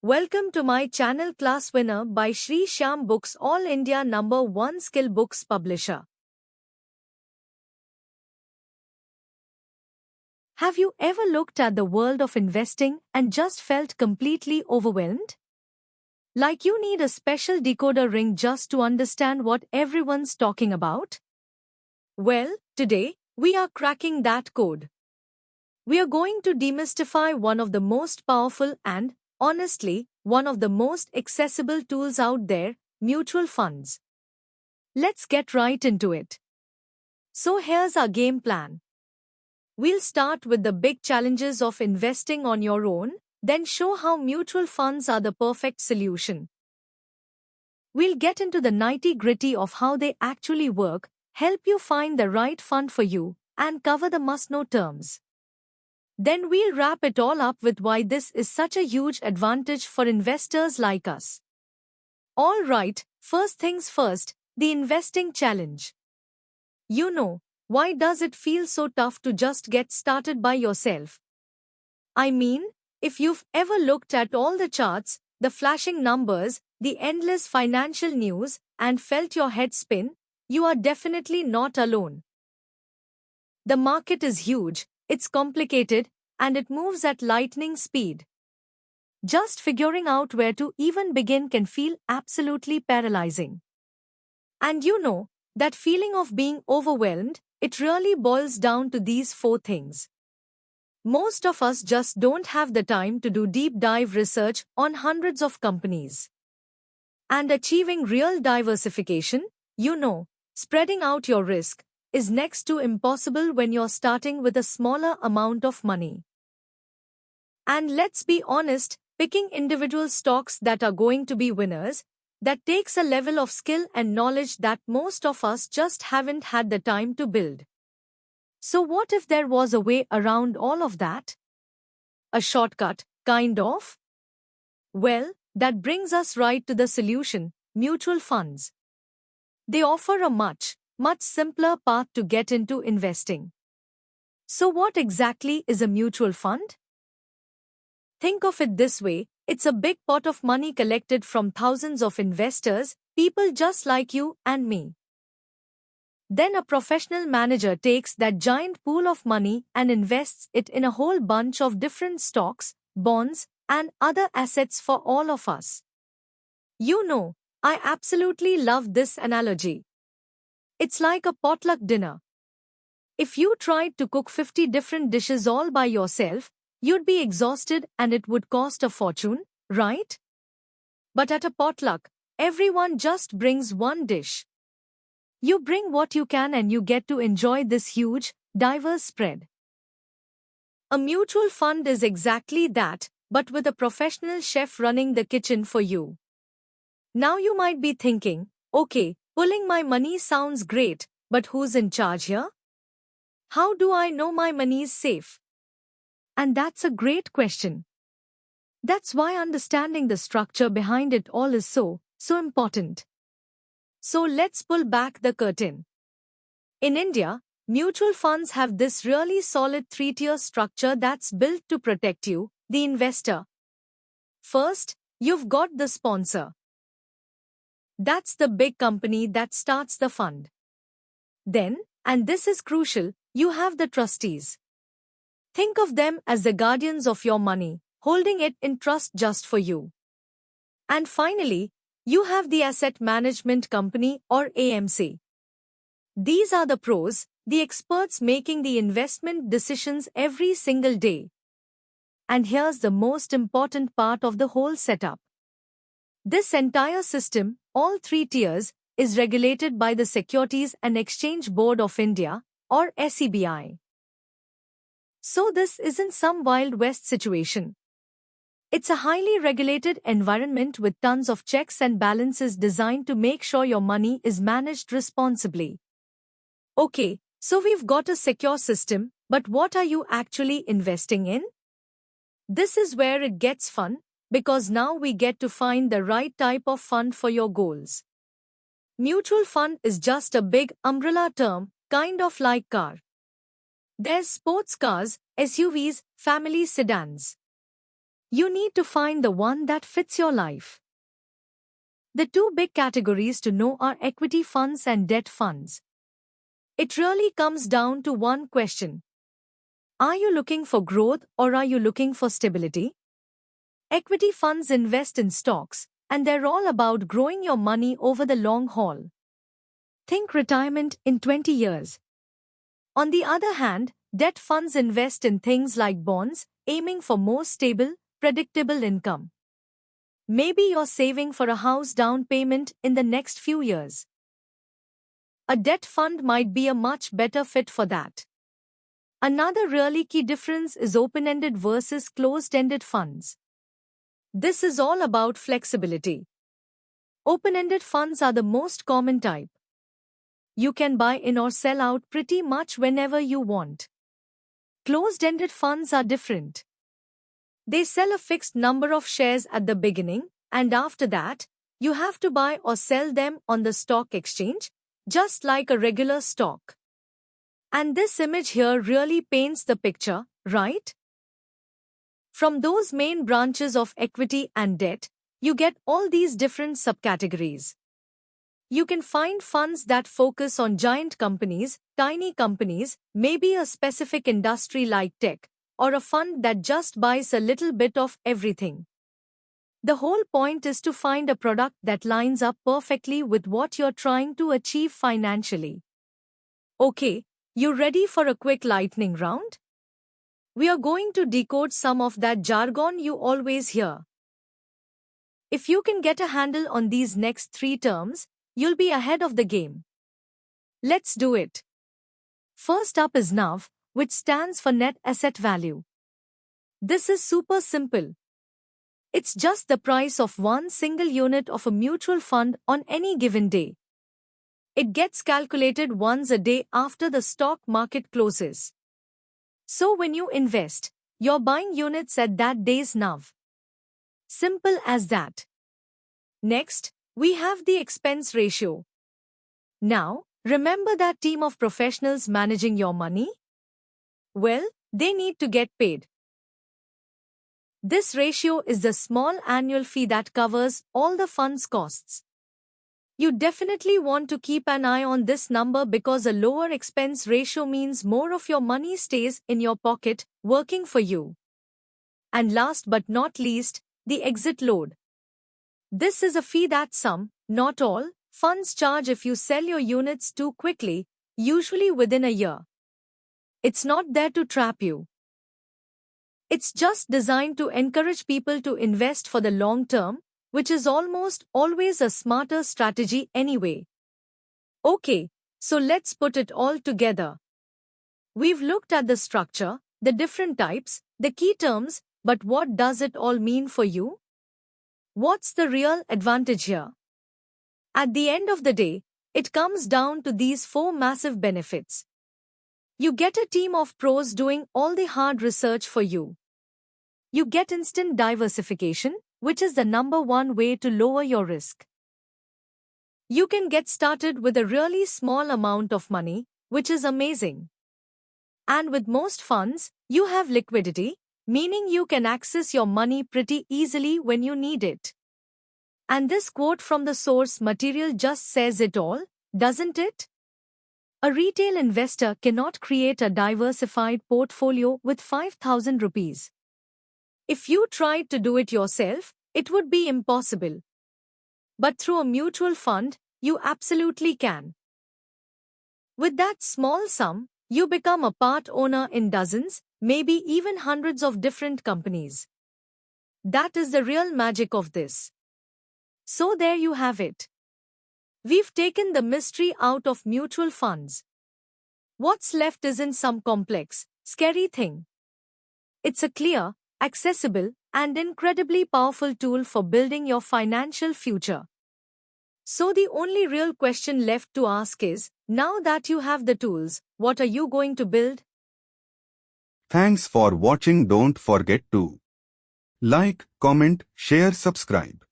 Welcome to my channel Class Winner by Shri Shyam Books, All India number 1 skill books publisher. Have you ever looked at the world of investing and just felt completely overwhelmed? Like you need a special decoder ring just to understand what everyone's talking about? Well, today, we are cracking that code. We are going to demystify one of the most powerful and, honestly, one of the most accessible tools out there, mutual funds. Let's get right into it. So here's our game plan. We'll start with the big challenges of investing on your own, then show how mutual funds are the perfect solution. We'll get into the nitty-gritty of how they actually work, help you find the right fund for you, and cover the must-know terms. Then we'll wrap it all up with why this is such a huge advantage for investors like us. All right, first things first, the investing challenge. Why does it feel so tough to just get started by yourself? I mean, if you've ever looked at all the charts, the flashing numbers, the endless financial news, and felt your head spin, you are definitely not alone. The market is huge, it's complicated, and it moves at lightning speed. Just figuring out where to even begin can feel absolutely paralyzing. And that feeling of being overwhelmed, it really boils down to these four things. Most of us just don't have the time to do deep dive research on hundreds of companies. And achieving real diversification, spreading out your risk, is next to impossible when you're starting with a smaller amount of money. And let's be honest, picking individual stocks that are going to be winners, that takes a level of skill and knowledge that most of us just haven't had the time to build. So what if there was a way around all of that? A shortcut, kind of? Well, that brings us right to the solution, mutual funds. They offer a much simpler path to get into investing. So what exactly is a mutual fund? Think of it this way, it's a big pot of money collected from thousands of investors, people just like you and me. Then a professional manager takes that giant pool of money and invests it in a whole bunch of different stocks, bonds, and other assets for all of us. I absolutely love this analogy. It's like a potluck dinner. If you tried to cook 50 different dishes all by yourself, you'd be exhausted and it would cost a fortune, right? But at a potluck, everyone just brings one dish. You bring what you can and you get to enjoy this huge, diverse spread. A mutual fund is exactly that, but with a professional chef running the kitchen for you. Now you might be thinking, okay, pulling my money sounds great, but who's in charge here? How do I know my money is safe? And that's a great question. That's why understanding the structure behind it all is so important. So let's pull back the curtain. In India, mutual funds have this really solid three-tier structure that's built to protect you, the investor. First, you've got the sponsor. That's the big company that starts the fund. Then, and this is crucial, you have the trustees. Think of them as the guardians of your money, holding it in trust just for you. And finally, you have the asset management company or AMC. These are the pros, the experts making the investment decisions every single day. And here's the most important part of the whole setup. This entire system, all three tiers, is regulated by the Securities and Exchange Board of India, or SEBI. So this isn't some Wild West situation. It's a highly regulated environment with tons of checks and balances designed to make sure your money is managed responsibly. Okay, so we've got a secure system, but what are you actually investing in? This is where it gets fun, because now we get to find the right type of fund for your goals. Mutual fund is just a big umbrella term, kind of like car. There's sports cars, SUVs, family sedans. You need to find the one that fits your life. The two big categories to know are equity funds and debt funds. It really comes down to one question. Are you looking for growth or are you looking for stability? Equity funds invest in stocks, and they're all about growing your money over the long haul. Think retirement in 20 years. On the other hand, debt funds invest in things like bonds, aiming for more stable, predictable income. Maybe you're saving for a house down payment in the next few years. A debt fund might be a much better fit for that. Another really key difference is open-ended versus closed-ended funds. This is all about flexibility. Open-ended funds are the most common type. You can buy in or sell out pretty much whenever you want. Closed-ended funds are different. They sell a fixed number of shares at the beginning, and after that, you have to buy or sell them on the stock exchange, just like a regular stock. And this image here really paints the picture, right? From those main branches of equity and debt, you get all these different subcategories. You can find funds that focus on giant companies, tiny companies, maybe a specific industry like tech, or a fund that just buys a little bit of everything. The whole point is to find a product that lines up perfectly with what you're trying to achieve financially. Okay, you ready for a quick lightning round? We are going to decode some of that jargon you always hear. If you can get a handle on these next 3 terms, you'll be ahead of the game. Let's do it. First up is NAV, which stands for net asset value. This is super simple. It's just the price of one single unit of a mutual fund on any given day. It gets calculated once a day after the stock market closes. So when you invest, you're buying units at that day's NAV. Simple as that. Next, we have the expense ratio. Now, remember that team of professionals managing your money? Well, they need to get paid. This ratio is the small annual fee that covers all the fund's costs. You definitely want to keep an eye on this number because a lower expense ratio means more of your money stays in your pocket, working for you. And last but not least, the exit load. This is a fee that some, not all, funds charge if you sell your units too quickly, usually within a year. It's not there to trap you. It's just designed to encourage people to invest for the long term, which is almost always a smarter strategy anyway. Okay, so let's put it all together. We've looked at the structure, the different types, the key terms, but what does it all mean for you? What's the real advantage here? At the end of the day, it comes down to these 4 massive benefits. You get a team of pros doing all the hard research for you. You get instant diversification, which is the #1 way to lower your risk. You can get started with a really small amount of money, which is amazing. And with most funds, you have liquidity, meaning you can access your money pretty easily when you need it. And this quote from the source material just says it all, doesn't it? A retail investor cannot create a diversified portfolio with 5,000 rupees. If you tried to do it yourself, it would be impossible. But through a mutual fund, you absolutely can. With that small sum, you become a part owner in dozens, maybe even hundreds of different companies. That is the real magic of this. So there you have it. We've taken the mystery out of mutual funds. What's left isn't some complex, scary thing. It's a clear, accessible, and incredibly powerful tool for building your financial future. So the only real question left to ask is, now that you have the tools, what are you going to build? Thanks for watching. Don't forget to like, comment, share, subscribe.